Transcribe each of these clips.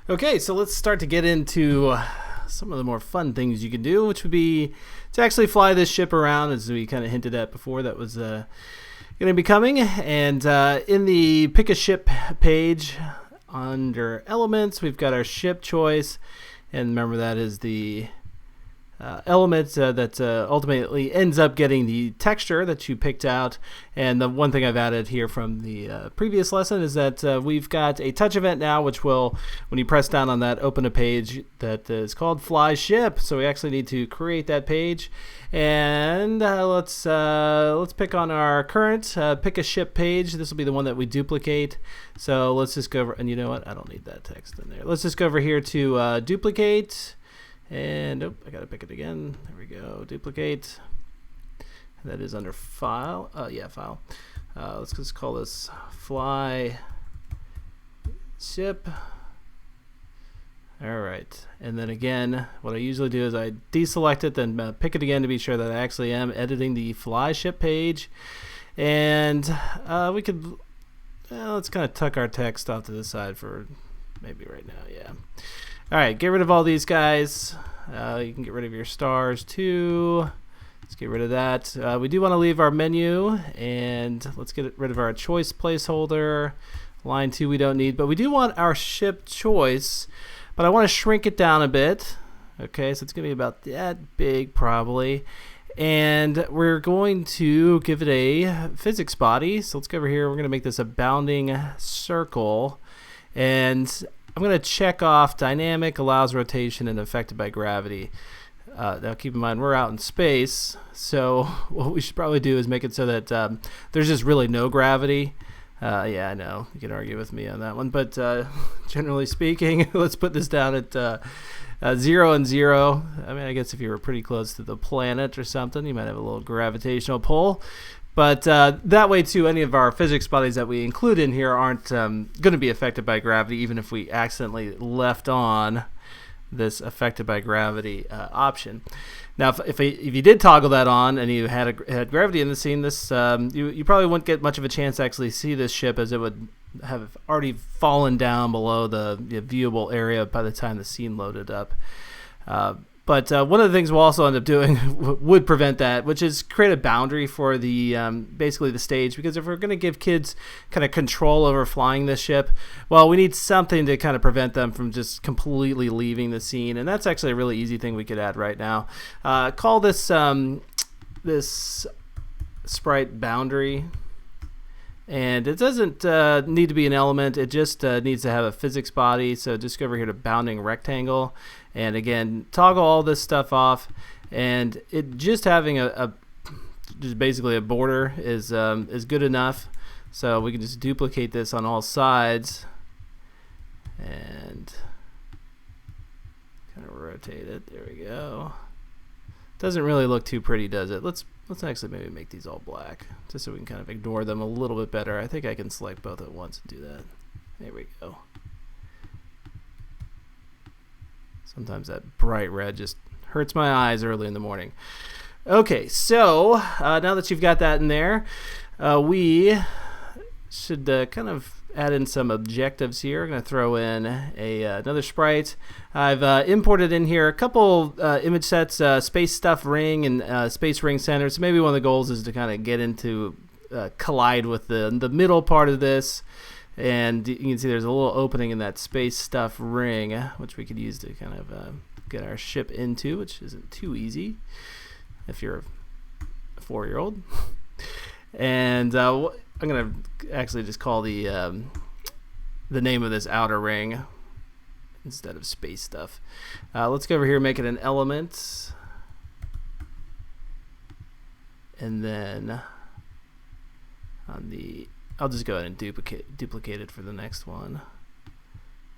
Okay, so let's start to get into some of the more fun things you can do, which would be to actually fly this ship around, as we kind of hinted at before. That was going to be coming. And in the Pick a Ship page, under Elements, we've got our ship choice. And remember, that is the element that ultimately ends up getting the texture that you picked out. And the one thing I've added here from the previous lesson is that we've got a touch event now, which will, when you press down on that, open a page that is called Fly Ship. So we actually need to create that page. And let's pick on our current Pick a Ship page. This will be the one that we duplicate. So let's just go over, and you know what? I don't need that text in there. Let's just go over here to duplicate. And I gotta pick it again. There we go. Duplicate. That is under File. File. Let's just call this Fly Ship. All right. And then again, what I usually do is I deselect it, then pick it again to be sure that I actually am editing the Fly Ship page. And we could, let's kind of tuck our text off to the side for maybe right now. Yeah. All right, get rid of all these guys. You can get rid of your stars too. Let's get rid of that. We do want to leave our menu, and let's get rid of our choice placeholder. Line 2 we don't need, but we do want our ship choice, but I want to shrink it down a bit. Okay, so it's going to be about that big probably. And we're going to give it a physics body. So let's go over here. We're going to make this a bounding circle. And I'm going to check off dynamic, allows rotation, and affected by gravity. Now keep in mind, we're out in space, so what we should probably do is make it so that there's just really no gravity. Yeah, I know, you can argue with me on that one, but generally speaking, let's put this down at 0 and 0. I mean, I guess if you were pretty close to the planet or something, you might have a little gravitational pull. But that way, too, any of our physics bodies that we include in here aren't going to be affected by gravity, even if we accidentally left on this affected by gravity option. Now, if you did toggle that on and you had gravity in the scene, this you probably wouldn't get much of a chance to actually see this ship, as it would have already fallen down below the viewable area by the time the scene loaded up. But one of the things we'll also end up doing would prevent that, which is create a boundary for the basically the stage. Because if we're going to give kids kind of control over flying this ship, well, we need something to kind of prevent them from just completely leaving the scene. And that's actually a really easy thing we could add right now. Call this this sprite boundary. And it doesn't need to be an element. It just needs to have a physics body. So just go over here to bounding rectangle. And again, toggle all this stuff off. And it just having just basically a border is good enough. So we can just duplicate this on all sides. And kind of rotate it. There we go. Doesn't really look too pretty, does it? Let's actually maybe make these all black, just so we can kind of ignore them a little bit better. I think I can select both at once and do that. There we go. Sometimes that bright red just hurts my eyes early in the morning. Okay, so now that you've got that in there, we should kind of add in some objectives here. I'm going to throw in another sprite. I've imported in here a couple image sets, Space Stuff Ring and Space Ring Center. So maybe one of the goals is to kind of get into, collide with the middle part of this. And you can see there's a little opening in that Space Stuff Ring, which we could use to kind of get our ship into, which isn't too easy if you're a 4-year-old. And I'm going to actually just call the name of this outer ring instead of space stuff. Let's go over here and make it an element. And then on the, I'll just go ahead and duplicate it for the next one.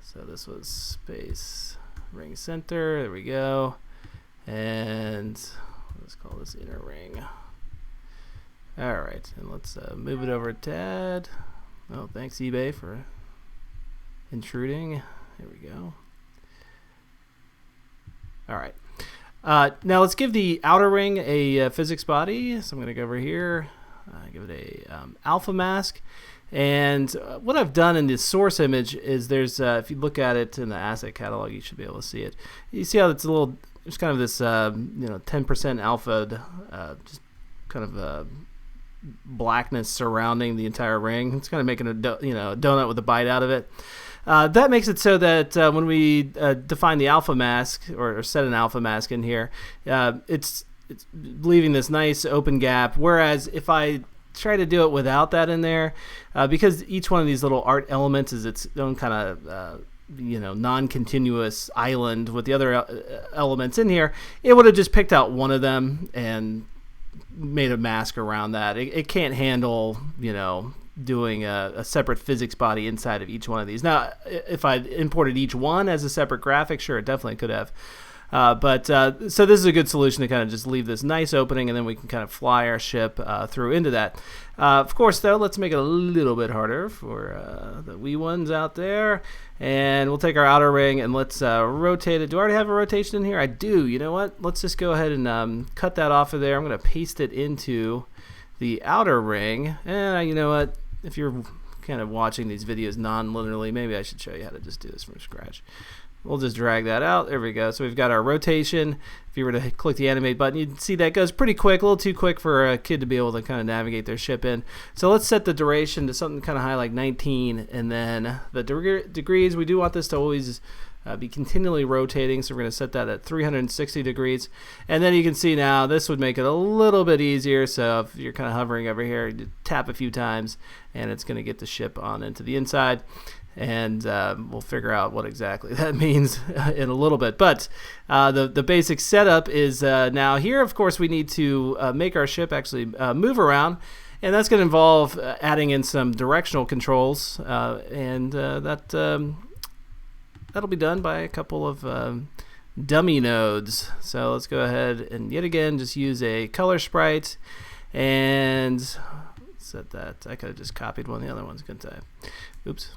So this was space ring center. There we go. And let's call this inner ring. All right, and let's move it over a tad. Oh, thanks eBay for intruding. There we go. All right. Now let's give the outer ring a physics body. So I'm going to go over here. give it a alpha mask. And what I've done in this source image is there's, if you look at it in the asset catalog, you should be able to see it. You see how it's a little, there's kind of this, 10% alpha, just kind of blackness surrounding the entire ring. It's kind of making a donut with a bite out of it. That makes it so that when we define the alpha mask or set an alpha mask in here, it's leaving this nice open gap. Whereas if I try to do it without that in there, because each one of these little art elements is its own kind of non-continuous island with the other elements in here, it would have just picked out one of them and made a mask around that. It can't handle doing a separate physics body inside of each one of these. Now, if I imported each one as a separate graphic, sure, it definitely could have. So this is a good solution to kind of just leave this nice opening, and then we can kind of fly our ship through into that. Of course, though, let's make it a little bit harder for the wee ones out there. And we'll take our outer ring and let's rotate it. Do I already have a rotation in here? I do. You know what? Let's just go ahead and cut that off of there. I'm going to paste it into the outer ring. And you know what? If you're kind of watching these videos non-linearly, maybe I should show you how to just do this from scratch. We'll just drag that out. There we go. So we've got our rotation. If you were to click the animate button, you'd see that goes pretty quick, a little too quick for a kid to be able to kind of navigate their ship in. So let's set the duration to something kind of high like 19, and then the degrees, we do want this to always be continually rotating, so we're going to set that at 360 degrees. And then you can see now this would make it a little bit easier. So if you're kind of hovering over here, you tap a few times, and it's going to get the ship on into the inside. And we'll figure out what exactly that means in a little bit. But the basic setup is now here, of course, we need to make our ship actually move around. And that's going to involve adding in some directional controls. That'll be done by a couple of dummy nodes. So let's go ahead and yet again just use a color sprite. And set that. I could have just copied one of the other ones, couldn't I? Oops.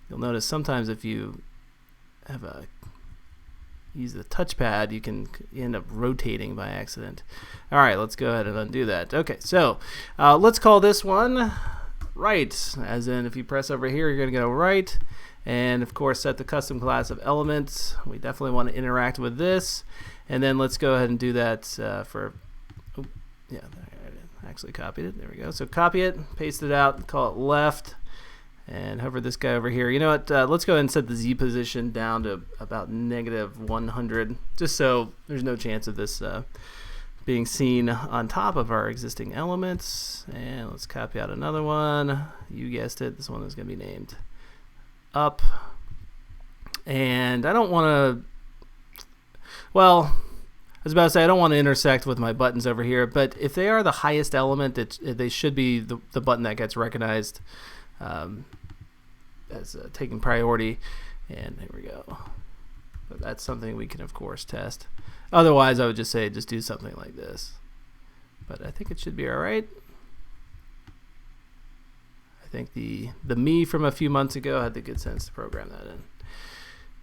You'll notice sometimes if you have use the touchpad, you end up rotating by accident. All right, let's go ahead and undo that. Okay, so let's call this one right, as in if you press over here, you're going to go right. And of course, set the custom class of elements. We definitely want to interact with this. And then let's go ahead and do that I actually copied it. There we go. So copy it, paste it out, call it left. And hover this guy over here. You know what? Let's go ahead and set the Z position down to about -100, just so there's no chance of this being seen on top of our existing elements. And let's copy out another one. You guessed it. This one is going to be named up. And I don't want to, well, I was about to say I don't want to intersect with my buttons over here, but if they are the highest element, they should be the button that gets recognized as taking priority. And here we go. But that's something we can of course test. Otherwise I would just say just do something like this, but I think it should be all right. I think the me from a few months ago had the good sense to program that in.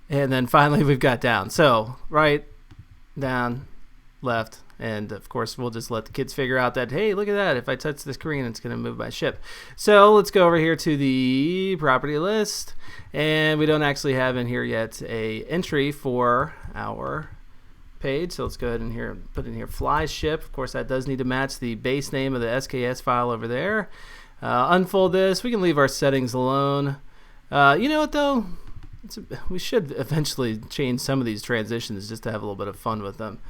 And then finally we've got down. So right, down, left, and of course we'll just let the kids figure out that, hey, look at that, if I touch the screen it's going to move my ship. So let's go over here to the property list, and we don't actually have in here yet a entry for our page. So let's go ahead and put in here fly ship. Of course that does need to match the base name of the SKS file over there. Unfold this. We can leave our settings alone. You know what though, we should eventually change some of these transitions just to have a little bit of fun with them.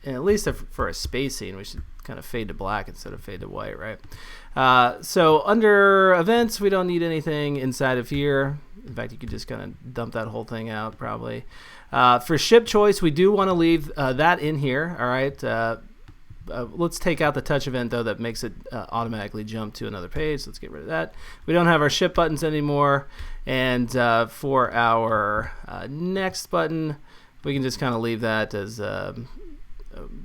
And at least for a space scene, we should kind of fade to black instead of fade to white, right? So under events, we don't need anything inside of here. In fact, you could just kind of dump that whole thing out probably. For ship choice, we do want to leave that in here, all right? Let's take out the touch event, though, that makes it automatically jump to another page. Let's get rid of that. We don't have our ship buttons anymore. And for our next button, we can just kind of leave that as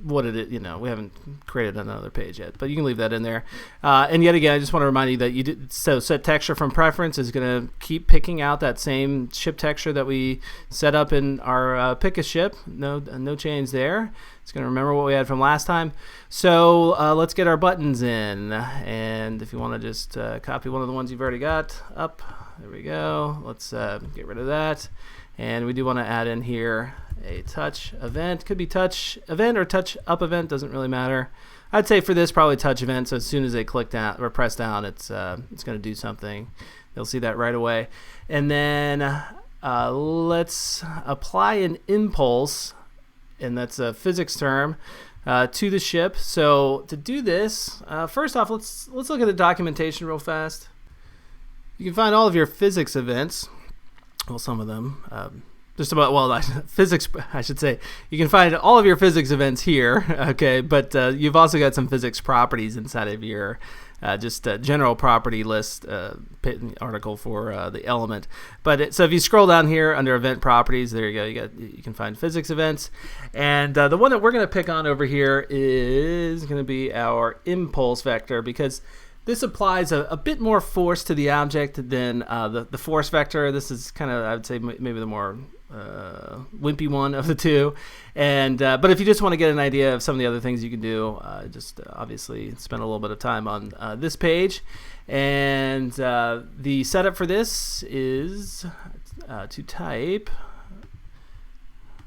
what it is. You know, we haven't created another page yet, but you can leave that in there. And yet again, I just want to remind you that set texture from preference is going to keep picking out that same ship texture that we set up in our pick a ship. No change there. It's going to remember what we had from last time. So let's get our buttons in. And if you want to just copy one of the ones you've already got up, there we go. Let's get rid of that. And we do want to add in here a touch event. Could be touch event or touch up event, doesn't really matter. I'd say for this probably touch event, so as soon as they click down or press down, it's going to do something. You'll see that right away. And then let's apply an impulse, and that's a physics term, to the ship. So to do this, first off, let's look at the documentation real fast. You can find all of your physics events. Well, some of them. Just about, well, physics, I should say. You can find all of your physics events here, okay? But you've also got some physics properties inside of your general property list article for the element. But so if you scroll down here under event properties, there you go. You can find physics events. And the one that we're going to pick on over here is going to be our impulse vector, because this applies a bit more force to the object than the force vector. This is kind of, I would say, maybe the more wimpy one of the two. And but if you just want to get an idea of some of the other things you can do, just obviously spend a little bit of time on this page. And the setup for this is to type,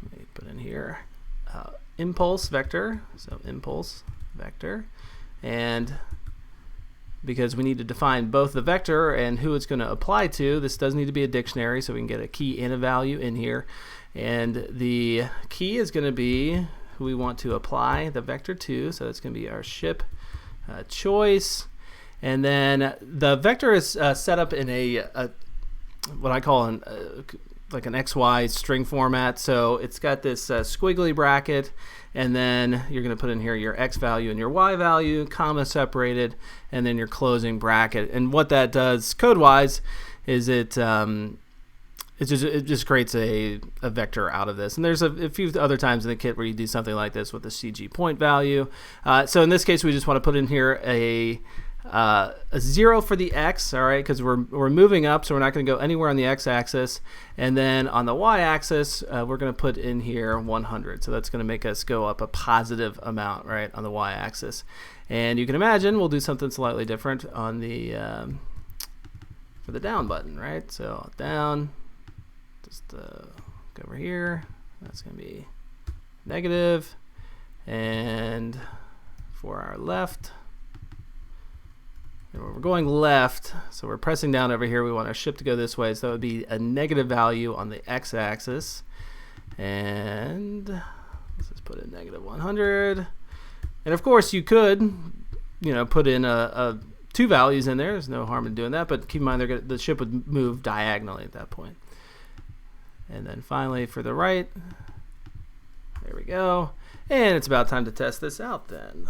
let me put in here, impulse vector. So impulse vector. And because we need to define both the vector and who it's going to apply to, this does need to be a dictionary, so we can get a key and a value in here. And the key is going to be who we want to apply the vector to, so that's going to be our ship choice. And then the vector is set up in a what I call like an XY string format. So it's got this squiggly bracket, and then you're going to put in here your X value and your Y value, comma separated, and then your closing bracket. And what that does code-wise is it just creates a vector out of this. And there's a few other times in the kit where you do something like this with the CG point value. So in this case, we just want to put in here a 0 for the X, all right, because we're moving up, so we're not going to go anywhere on the X-axis. And then on the Y-axis, we're going to put in here 100. So that's going to make us go up a positive amount, right, on the Y-axis. And you can imagine we'll do something slightly different on the for the down button, right? So down, just go over here. That's going to be negative. And for our left, and we're going left, so we're pressing down over here. We want our ship to go this way, so that would be a negative value on the X-axis. And let's just put in negative 100. And of course, you could, put in two values in there. There's no harm in doing that, but keep in mind the ship would move diagonally at that point. And then finally, for the right, there we go. And it's about time to test this out then.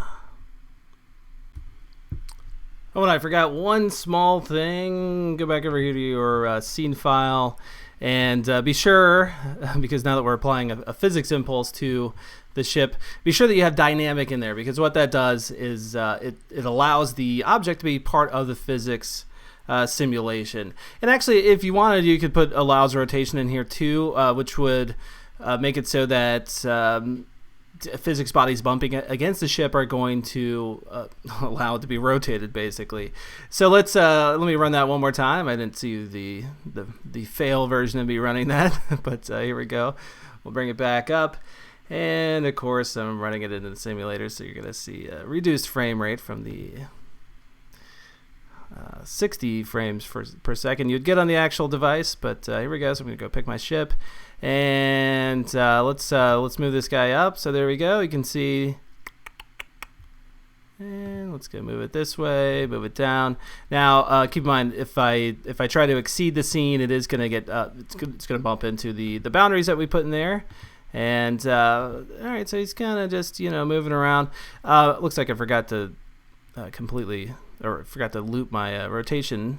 Oh, and I forgot one small thing. Go back over here to your scene file and be sure, because now that we're applying a physics impulse to the ship, be sure that you have dynamic in there, because what that does is it allows the object to be part of the physics simulation. And actually, if you wanted, you could put allows rotation in here too, which would make it so that physics bodies bumping against the ship are going to allow it to be rotated, basically. So let me run that one more time. I didn't see the fail version of me running that, but here we go. We'll bring it back up, and of course I'm running it into the simulator, so you're going to see a reduced frame rate from the 60 frames per second you'd get on the actual device. But here we go. So I'm going to go pick my ship. And let's move this guy up. So there we go. You can see, and let's go move it this way, move it down. Now keep in mind, if I try to exceed the scene, it is going to get it's going to bump into the boundaries that we put in there. And all right, so he's kind of just moving around. Looks like I forgot to forgot to loop my rotation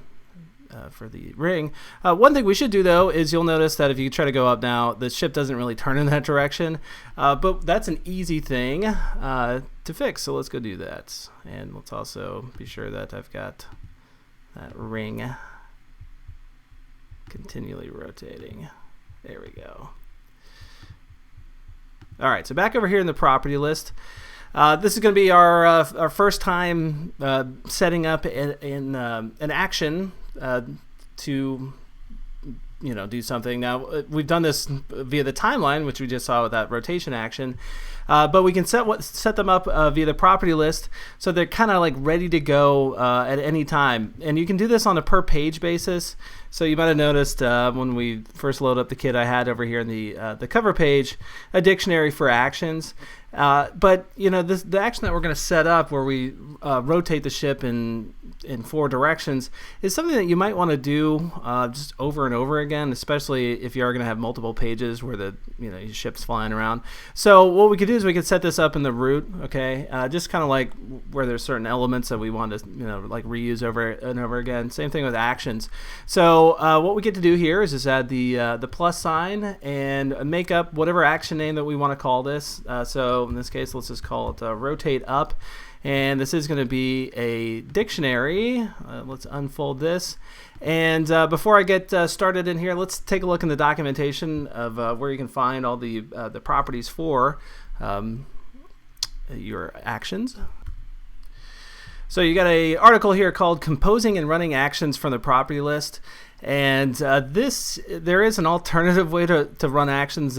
for the ring. One thing we should do though is you'll notice that if you try to go up now, the ship doesn't really turn in that direction, but that's an easy thing to fix. So let's go do that, and let's also be sure that I've got that ring continually rotating. There we go. All right, so back over here in the property list. This is going to be our first time setting up in an action to do something. Now we've done this via the timeline, which we just saw with that rotation action, but we can set them up via the property list, so they're kind of like ready to go at any time. And you can do this on a per page basis. So you might have noticed when we first load up the kit, I had over here in the cover page a dictionary for actions. But the action that we're going to set up, where we rotate the ship in 4 directions, is something that you might want to do just over and over again, especially if you are going to have multiple pages where the your ship's flying around. So what we could do is we could set this up in the root, okay, just kind of like where there's certain elements that we want to like reuse over and over again. Same thing with actions. So what we get to do here is just add the plus sign and make up whatever action name that we want to call this. So in this case, let's just call it rotate up, and this is going to be a dictionary. Let's unfold this, and before I get started in here, let's take a look in the documentation of where you can find all the properties for your actions. So you got a article here called "Composing and Running Actions from the Property List." And there is an alternative way to run actions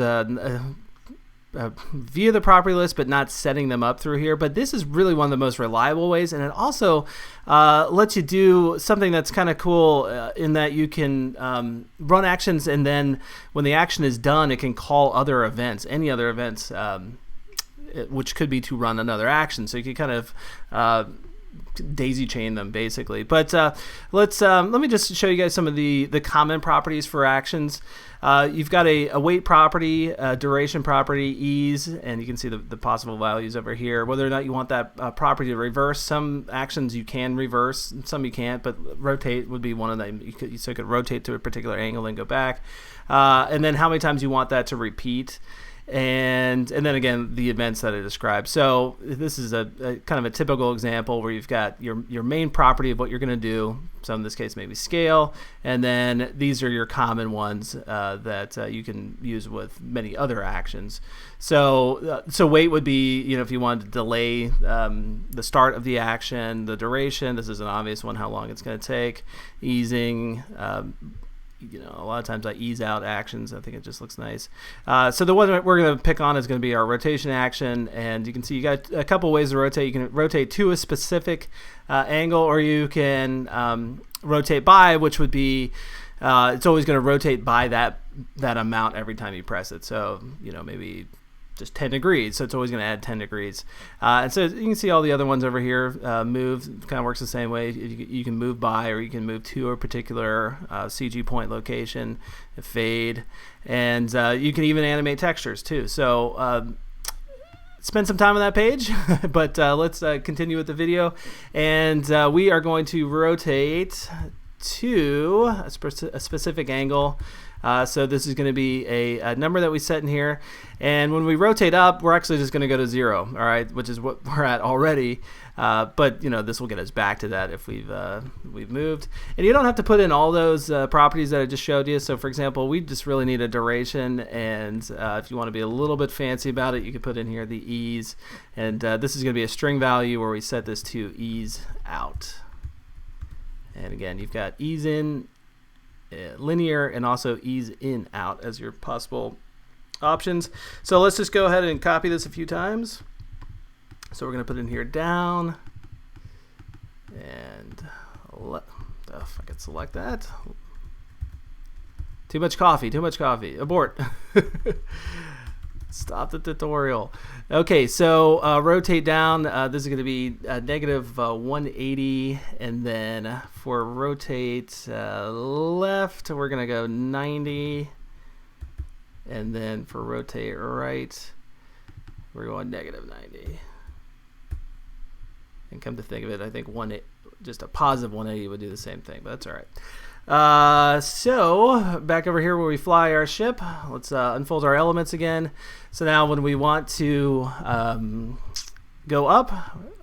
via the property list, but not setting them up through here. But this is really one of the most reliable ways, and it also lets you do something that's kind of cool in that you can run actions, and then when the action is done, it can call other events, any other events, which could be to run another action. So you can kind of daisy chain them basically. But let me just show you guys some of the common properties for actions. You've got a wait property, a duration property, ease, and you can see the possible values over here. Whether or not you want that property to reverse. Some actions you can reverse, some you can't, but rotate would be one of them. So you could rotate to a particular angle and go back. And then how many times you want that to repeat. And then again, the events that I described. So this is a kind of a typical example where you've got your main property of what you're going to do. So in this case, maybe scale, and then these are your common ones that you can use with many other actions. So wait would be, if you wanted to delay the start of the action, the duration. This is an obvious one, how long it's going to take. Easing. A lot of times I ease out actions. I think it just looks nice. So the one that we're going to pick on is going to be our rotation action, and you can see you got a couple ways to rotate. You can rotate to a specific angle, or you can rotate by, which would be it's always going to rotate by that amount every time you press it. So maybe just 10 degrees, so it's always going to add 10 degrees. And so you can see all the other ones over here. Move kind of works the same way. You can move by, or you can move to a particular CG point location, fade, and you can even animate textures too. So spend some time on that page, but let's continue with the video. And we are going to rotate to a specific angle. So this is going to be a number that we set in here, and when we rotate up, we're actually just going to go to 0, all right, which is what we're at already. But this will get us back to that if we've moved. And you don't have to put in all those properties that I just showed you. So for example, we just really need a duration, and if you want to be a little bit fancy about it, you can put in here the ease, and this is going to be a string value where we set this to ease out. And again, you've got ease in, linear, and also ease in out as your possible options. So let's just go ahead and copy this a few times. So we're going to put in here down, and if I could select that. Too much coffee, abort. Stop the tutorial. Okay, so rotate down. This is going to be negative 180, and then for rotate left, we're going to go 90, and then for rotate right, we're going negative 90. And come to think of it, I think just a positive 180 would do the same thing, but that's all right. So back over here where we fly our ship, let's unfold our elements again. So now when we want to go up,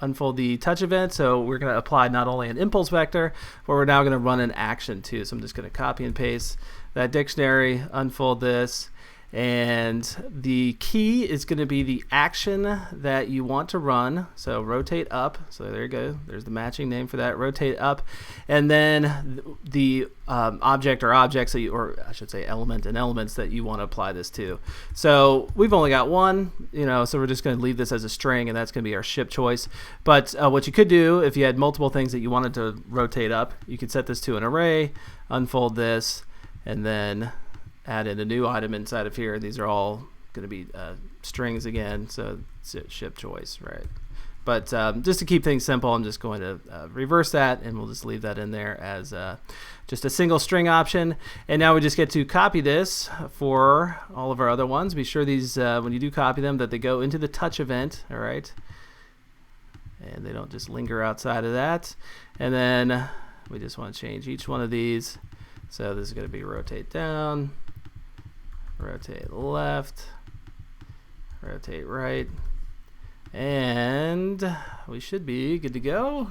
unfold the touch event. So we're going to apply not only an impulse vector, but we're now going to run an action too. So I'm just going to copy and paste that dictionary, unfold this. And the key is going to be the action that you want to run. So rotate up. So there you go. There's the matching name for that. Rotate up. And then the object or objects that you, or I should say element and elements that you want to apply this to. So we've only got one, so we're just going to leave this as a string, and that's going to be our ship choice. But what you could do if you had multiple things that you wanted to rotate up, you could set this to an array, unfold this, and then add in a new item inside of here. These are all going to be strings again, so it's ship choice, right? But just to keep things simple, I'm just going to reverse that, and we'll just leave that in there as just a single string option. And now we just get to copy this for all of our other ones. Be sure these, when you do copy them, that they go into the touch event, all right? And they don't just linger outside of that. And then we just want to change each one of these. So this is going to be rotate down, rotate left, rotate right, and we should be good to go.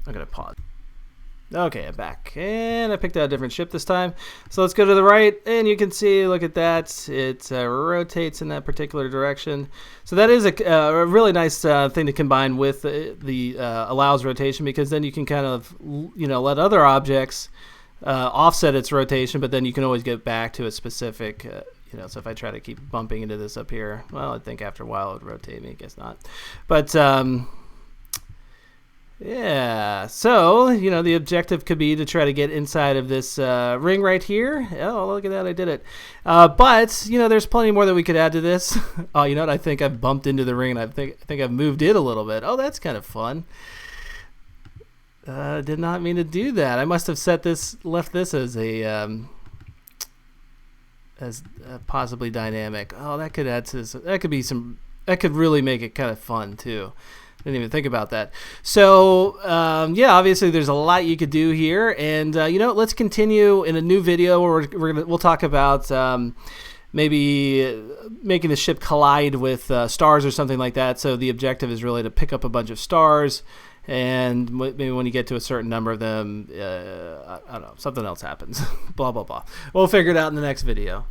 I'm going to pause. Okay, I'm back, and I picked out a different ship this time. So let's go to the right, and you can see, look at that, it rotates in that particular direction. So that is a really nice thing to combine with the allows rotation, because then you can kind of, let other objects offset its rotation, but then you can always get back to a specific, so if I try to keep bumping into this up here, well, I think after a while it would rotate me, I guess not. But yeah, so, the objective could be to try to get inside of this ring right here. Oh, look at that, I did it. But, there's plenty more that we could add to this. Oh, you know what, I think I've bumped into the ring, and I think I've moved it a little bit. Oh, that's kind of fun. Did not mean to do that. I must have left this as possibly dynamic. Oh, that could add to this. That could really make it kind of fun, too. Didn't even think about that. So yeah, obviously there's a lot you could do here, and let's continue in a new video where we'll talk about maybe making the ship collide with stars or something like that. So the objective is really to pick up a bunch of stars, and maybe when you get to a certain number of them, I don't know, something else happens. Blah blah blah. We'll figure it out in the next video.